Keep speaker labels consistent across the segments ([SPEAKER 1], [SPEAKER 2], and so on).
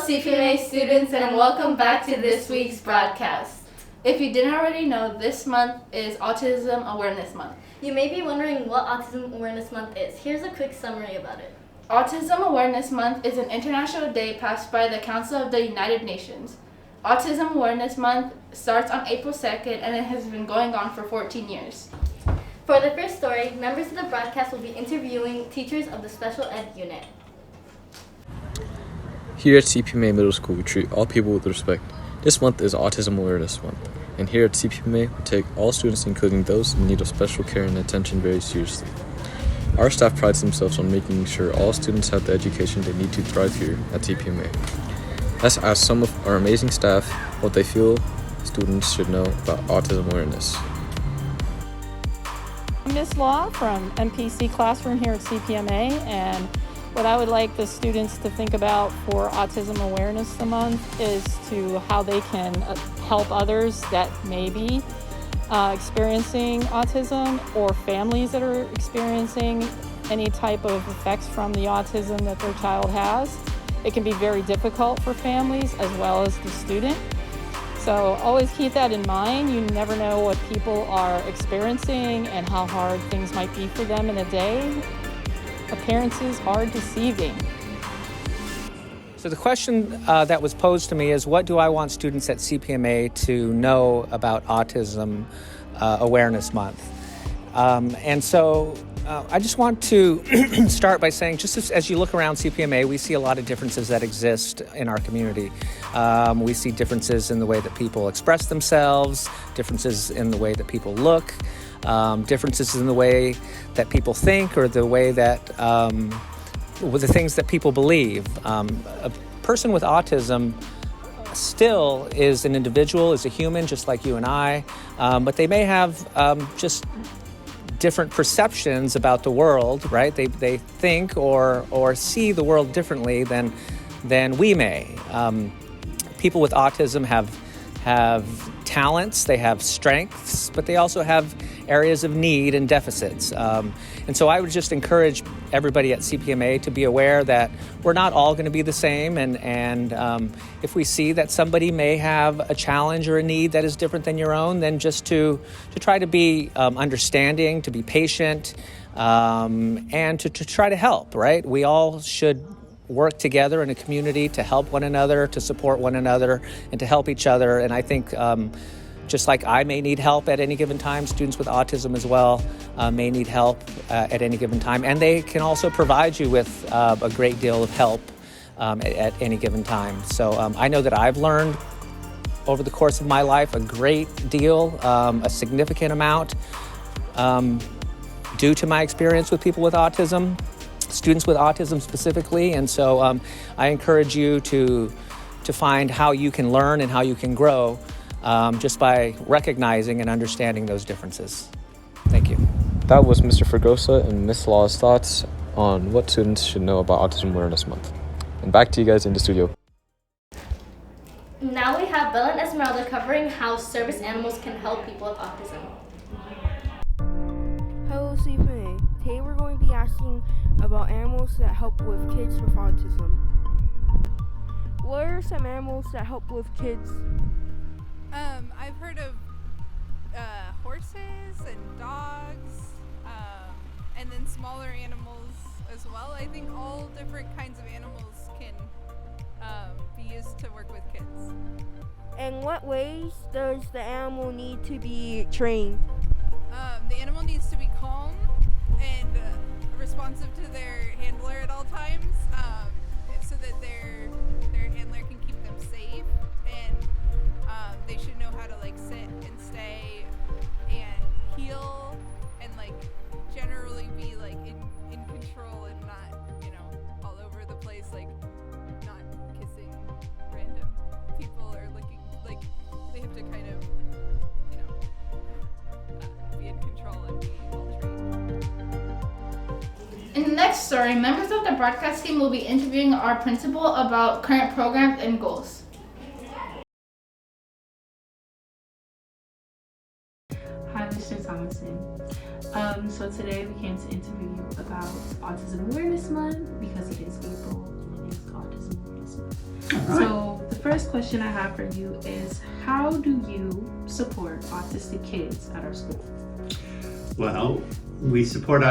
[SPEAKER 1] CPMA students, and welcome back to this week's broadcast. If you didn't already know, this month is Autism Awareness Month.
[SPEAKER 2] You may be wondering what Autism Awareness Month is. Here's a quick summary about it.
[SPEAKER 1] Autism Awareness Month is an international day passed by the Council of the United Nations. Autism Awareness Month starts on April 2nd and it has been going on for 14 years.
[SPEAKER 2] For the first story, members of the broadcast will be interviewing teachers of the special ed unit.
[SPEAKER 3] Here at CPMA Middle School, we treat all people with respect. This month is Autism Awareness Month, and here at CPMA, we take all students, including those in need of special care and attention, very seriously. Our staff prides themselves on making sure all students have the education they need to thrive here at CPMA. Let's ask some of our amazing staff what they feel students should know about autism awareness.
[SPEAKER 4] Miss Law from MPC Classroom here at CPMA, and what I would like the students to think about for Autism Awareness Month is to how they can help others that may be experiencing autism, or families that are experiencing any type of effects from the autism that their child has. It can be very difficult for families as well as the student. So always keep that in mind. You never know what people are experiencing and how hard things might be for them in a day. Appearances are deceiving.
[SPEAKER 5] So the question that was posed to me is, what do I want students at CPMA to know about Autism Awareness Month? And so I just want to start by saying, just as you look around CPMA, we see a lot of differences that exist in our community. We see differences in the way that people express themselves, differences in the way that people look, differences in the way that people think, or the way that with the things that people believe. A person with autism still is an individual, is a human just like you and I, but they may have just different perceptions about the world, right? They think or see the world differently than we may. People with autism have talents, they have strengths, but they also have areas of need and deficits. And so I would just encourage everybody at CPMA to be aware that we're not all going to be the same, and if we see that somebody may have a challenge or a need that is different than your own, then just to try to be understanding, to be patient, and to try to help, right? We all should work together in a community to help one another, to support one another, and to help each other. And I think just like I may need help at any given time, students with autism as well may need help at any given time. And they can also provide you with a great deal of help at any given time. So I know that I've learned over the course of my life a great deal, a significant amount, due to my experience with people with autism, students with autism specifically. And so I encourage you to find how you can learn and how you can grow just by recognizing and understanding those differences. Thank you.
[SPEAKER 3] That was Mr. Fergosa and Ms. Law's thoughts on what students should know about Autism Awareness Month. And back to you guys in the studio.
[SPEAKER 2] Now we have Bella and Esmeralda covering how service animals can help people with autism.
[SPEAKER 6] Hello, CPA. Today we're going to be asking about animals that help with kids with autism. What are some animals that help with kids?
[SPEAKER 7] I've heard of horses and dogs, and then smaller animals as well. I think all different kinds of animals can be used to work with kids.
[SPEAKER 6] In what ways does the animal need to be trained?
[SPEAKER 7] The animal needs to be calm and responsive to their handler at all times, so that their handler can keep them safe, and they should know how to sit and stay and heel and generally be in control and not all over the place, not kissing random people or looking they have to kind of be in control and be well trained.
[SPEAKER 1] In the next story, members of the broadcast team will be interviewing our principal about current programs and goals.
[SPEAKER 8] Hi, Mr. Thomason. So today we came to interview you about Autism Awareness Month because it is April and it is Autism Awareness Month. All right. So the first question I have for you is, how do you support autistic kids at our school?
[SPEAKER 9] Well, we support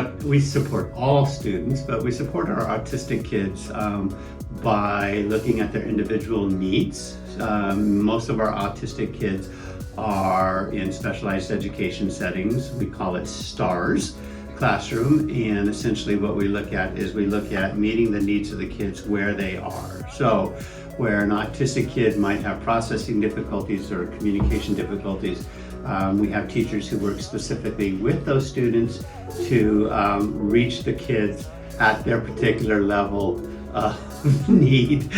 [SPEAKER 9] all students, but we support our autistic kids by looking at their individual needs. Most of our autistic kids are in specialized education settings. We call it STARS classroom, and essentially what we look at is we look at meeting the needs of the kids where they are. So where an autistic kid might have processing difficulties or communication difficulties, we have teachers who work specifically with those students to reach the kids at their particular level of need.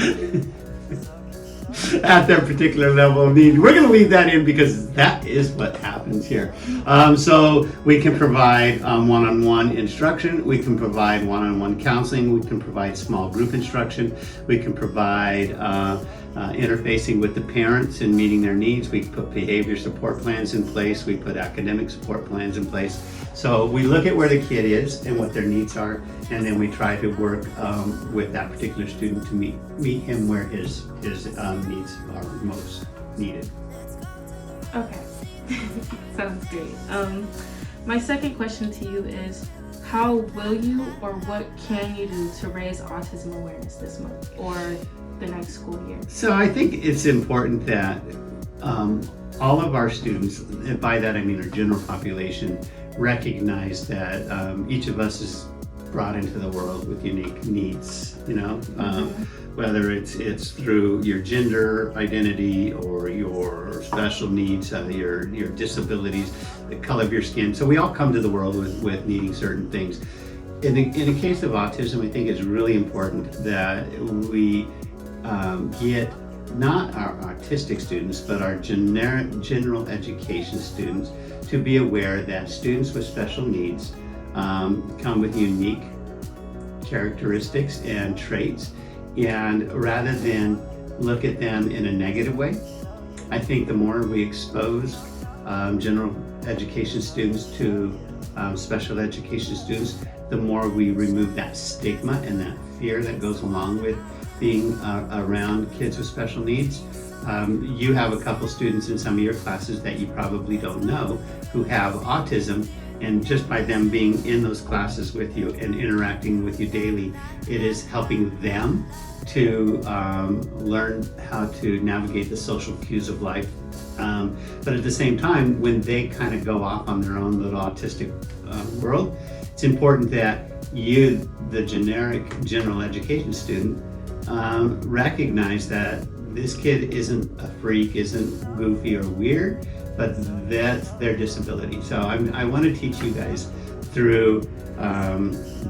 [SPEAKER 9] At their particular level of need. We're going to leave that in because that is what happens here. So we can provide one-on-one instruction, we can provide one-on-one counseling, we can provide small group instruction, we can provide interfacing with the parents and meeting their needs. We put behavior support plans in place, we put academic support plans in place. So we look at where the kid is and what their needs are, and then we try to work with that particular student to meet him where his needs are most needed.
[SPEAKER 8] Okay, sounds great. My second question to you is, how will you or what can you do to raise autism awareness this month or the next school year?
[SPEAKER 9] So I think it's important that all of our students, and by that I mean our general population, recognize that each of us is brought into the world with unique needs, you know, whether it's through your gender identity or your special needs, your disabilities, the color of your skin. So we all come to the world with needing certain things. In the case of autism, I think it's really important that we get not our autistic students, but our general education students to be aware that students with special needs come with unique characteristics and traits, and rather than look at them in a negative way, I think the more we expose general education students to special education students, the more we remove that stigma and that fear that goes along with being around kids with special needs. You have a couple students in some of your classes that you probably don't know who have autism, and just by them being in those classes with you and interacting with you daily, it is helping them to learn how to navigate the social cues of life. But at the same time, when they kind of go off on their own little autistic world, it's important that you, the general education student, recognize that this kid isn't a freak, isn't goofy or weird, but that's their disability. So I want to teach you guys through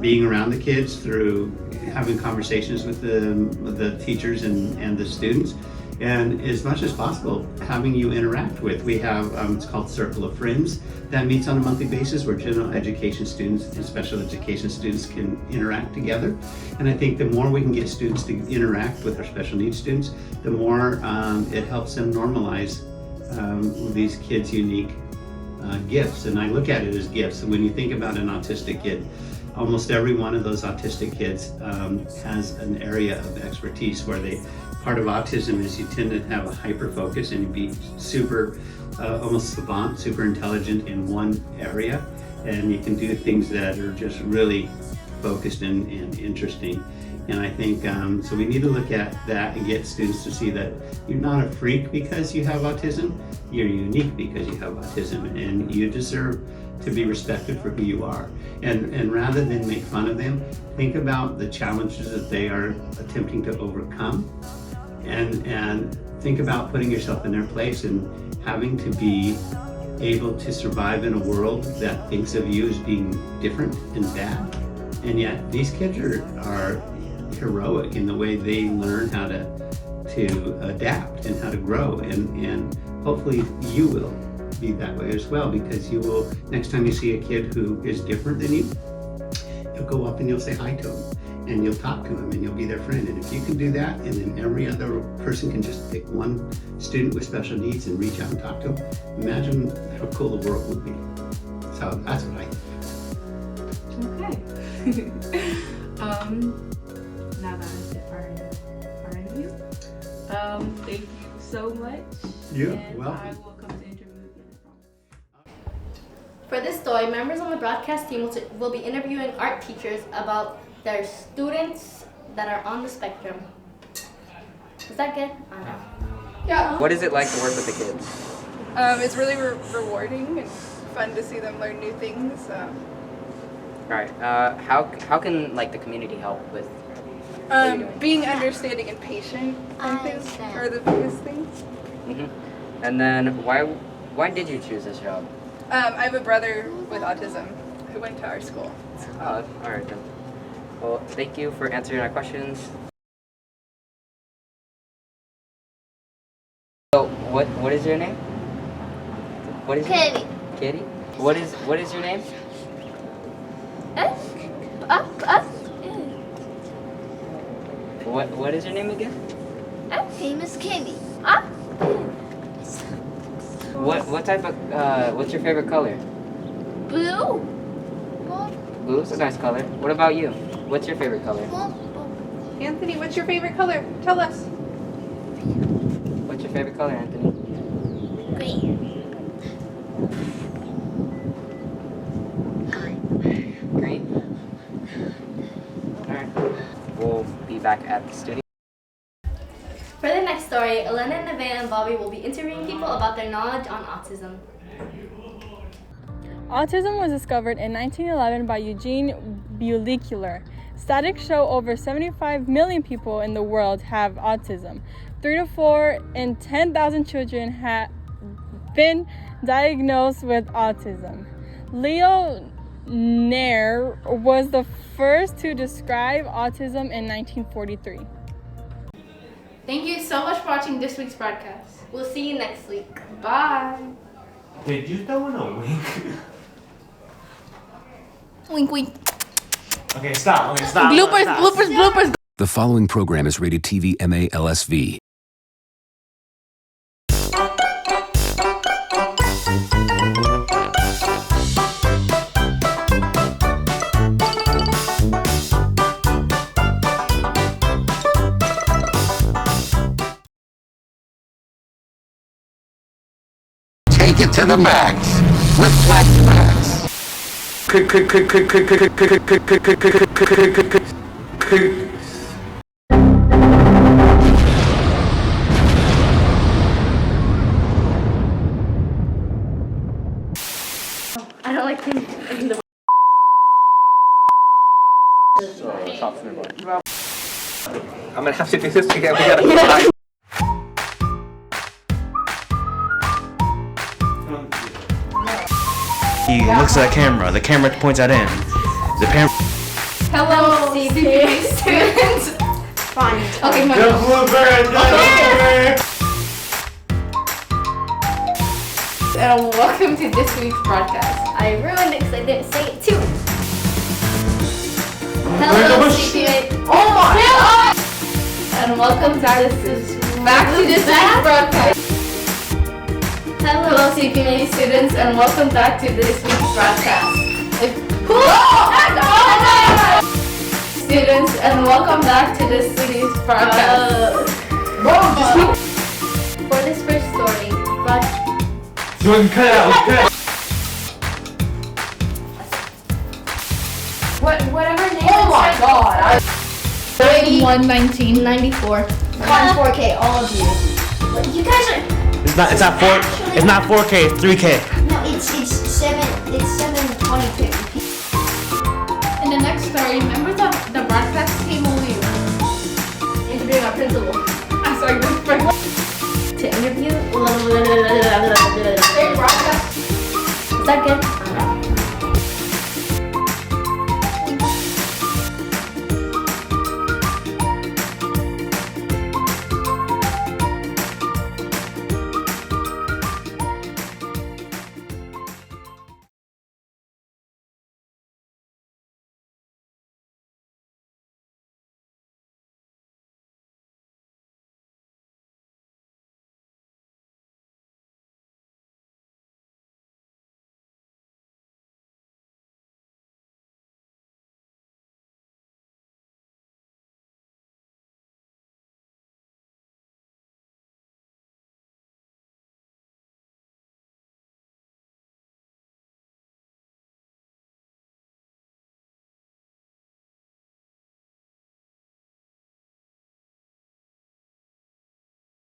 [SPEAKER 9] being around the kids, through having conversations with the teachers and the students, and as much as possible having you interact with. We have it's called Circle of Friends that meets on a monthly basis, where general education students and special education students can interact together. And I think the more we can get students to interact with our special needs students, the more it helps them normalize these kids' unique gifts. And I look at it as gifts. So when you think about an autistic kid, almost every one of those autistic kids has an area of expertise where part of autism is you tend to have a hyper focus and you be super, almost savant, super intelligent in one area, and you can do things that are just really focused and interesting. And I think, so we need to look at that and get students to see that you're not a freak because you have autism, you're unique because you have autism, and you deserve to be respected for who you are. And rather than make fun of them, think about the challenges that they are attempting to overcome, and think about putting yourself in their place and having to be able to survive in a world that thinks of you as being different and bad. And yet these kids are heroic in the way they learn how to adapt and how to grow, and hopefully you will be that way as well, because you will, next time you see a kid who is different than you, you'll go up and you'll say hi to him and you'll talk to him and you'll be their friend. And if you can do that, and then every other person can just pick one student with special needs and reach out and talk to them, imagine how cool the world would be. So that's what I think.
[SPEAKER 8] Okay. Now that is it for our interview. Thank you so much.
[SPEAKER 9] You're
[SPEAKER 8] and
[SPEAKER 9] welcome.
[SPEAKER 8] I will come to interview again.
[SPEAKER 2] For this story, members on the broadcast team will be interviewing art teachers about their students that are on the spectrum. Is that good? I don't know.
[SPEAKER 7] Yeah.
[SPEAKER 10] What is it like to work with the kids?
[SPEAKER 7] It's really rewarding and fun to see them learn new things.
[SPEAKER 10] Alright, how can like the community help with
[SPEAKER 7] Being understanding and patient, I think, are the biggest things.
[SPEAKER 10] And then why did you choose this job?
[SPEAKER 7] I have a brother with autism who went to our school.
[SPEAKER 10] Oh, alright then. Well, thank you for answering our questions. So, what is your name? What is
[SPEAKER 2] Kitty.
[SPEAKER 10] Your name? Kitty? What is your name? What is your name again?
[SPEAKER 2] Name is Kitty.
[SPEAKER 10] What type of what's your favorite color?
[SPEAKER 2] Blue.
[SPEAKER 10] Blue is a nice color. What about you? What's your favorite color?
[SPEAKER 7] Anthony, what's your favorite color? Tell us.
[SPEAKER 10] What's your favorite color, Anthony?
[SPEAKER 2] Green.
[SPEAKER 10] Green? Alright. We'll be back at the studio.
[SPEAKER 2] For the next story, Elena, Nevaeh, and Bobby will be interviewing people about their knowledge on autism.
[SPEAKER 11] Autism was discovered in 1911 by Eugene Buechler. Statistics show over 75 million people in the world have autism. 3 to 4 in 10,000 children have been diagnosed with autism. Leo Nair was the first to describe autism in 1943.
[SPEAKER 1] Thank you so much for watching this week's broadcast.
[SPEAKER 2] We'll see you next week.
[SPEAKER 1] Bye.
[SPEAKER 12] Did you throw in a wink?
[SPEAKER 1] Wink, wink.
[SPEAKER 12] Okay, stop. Okay, stop.
[SPEAKER 1] Bloopers,
[SPEAKER 12] Stop.
[SPEAKER 1] bloopers, bloopers.
[SPEAKER 13] The following program is rated TV MA LSV.
[SPEAKER 14] Take it to the max with flashbacks.
[SPEAKER 2] I don't like him.
[SPEAKER 5] I'm gonna have to do this again. We gotta
[SPEAKER 12] He looks at the camera. The camera points at him. The parent.
[SPEAKER 1] Hello, CPA students.
[SPEAKER 2] Fine.
[SPEAKER 1] Okay, my and welcome to this week's broadcast.
[SPEAKER 2] I ruined it because I didn't say it too. Hello, CPA.
[SPEAKER 1] Oh my God! And welcome back to this week's broadcast. Hello, CPA students, and welcome back to this week's broadcast. Students, and welcome back to this week's broadcast.
[SPEAKER 2] For this first story,
[SPEAKER 12] Jordan, cut out.
[SPEAKER 1] Whatever name. Oh my God! 119.
[SPEAKER 2] 94.
[SPEAKER 15] Mine's 4K, all of you. You guys are.
[SPEAKER 12] It's not 4K. It's 3K.
[SPEAKER 15] No, it's 722.
[SPEAKER 1] In the next story, members of the broadcast team will be
[SPEAKER 2] Interviewing our principal.
[SPEAKER 1] I'm sorry,
[SPEAKER 2] To interview.
[SPEAKER 1] broadcast.
[SPEAKER 2] Is that good?